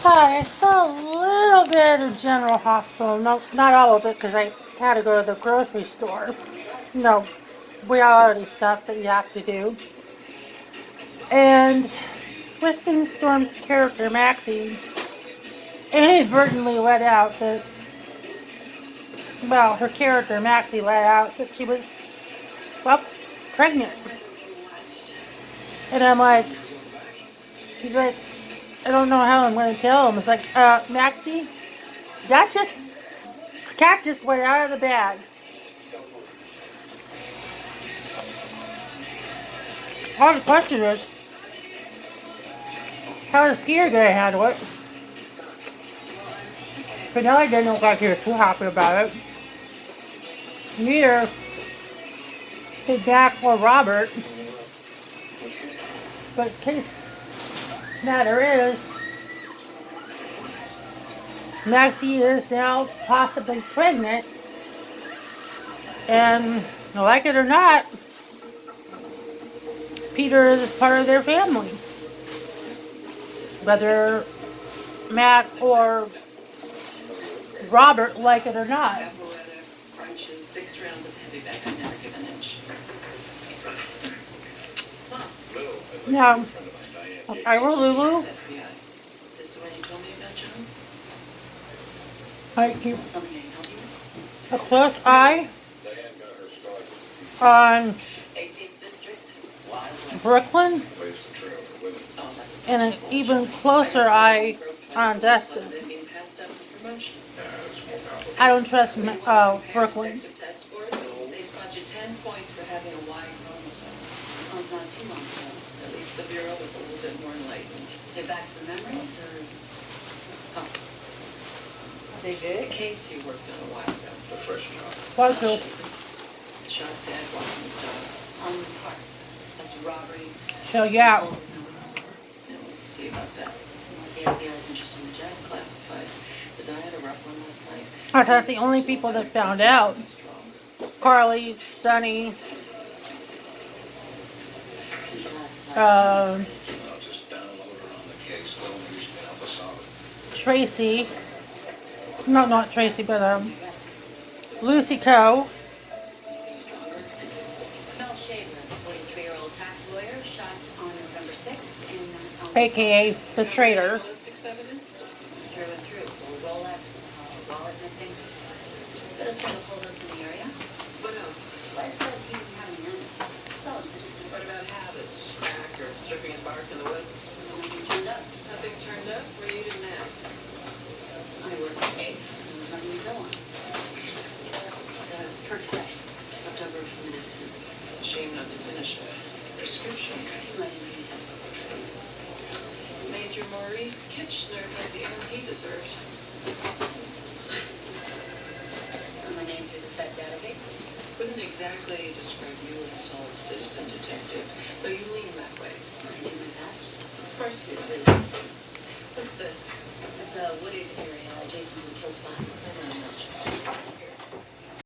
Hi, I saw a little bit of General Hospital. No, not all of it, because I had to go to the grocery store. No, we already stuff that you have to do. And Kristen Storm's character, Maxi, inadvertently let out that, well, her character, Maxi, let out that she was, well, pregnant. And I'm like, she's like, I don't know how I'm going to tell him. It's like, Maxi, that just, cat just went out of the bag. All the question is, how is Peter going to handle it? Finale didn't look like he was too happy about it. Neither did Jack or Robert. But case matter is, Maxie is now possibly pregnant. And like it or not, Peter is part of their family. Whether Mac or Robert like it or not. Now, I will Lulu. I keep a close eye on Brooklyn and an even closer eye on Destin. I don't trust Brooklyn. The Bureau was a little bit more enlightened. They're back from memory, or they did? The case you worked on a while ago. The fresh job. What job? The shot dead walking his dog on the park. Suspected robbery. So yeah. No, we'll see about that. The FBI's interested in the job classified. Because I had a rough one last night. I thought the only people that found out, Carly, Sonny, Tracy, no, not Tracy, but Lucy Coe, aka the traitor. Wouldn't exactly describe you as a solid citizen detective, though you lean that way. I do my best. Of course you do. What's this? It's a wooded area adjacent to the kill spot.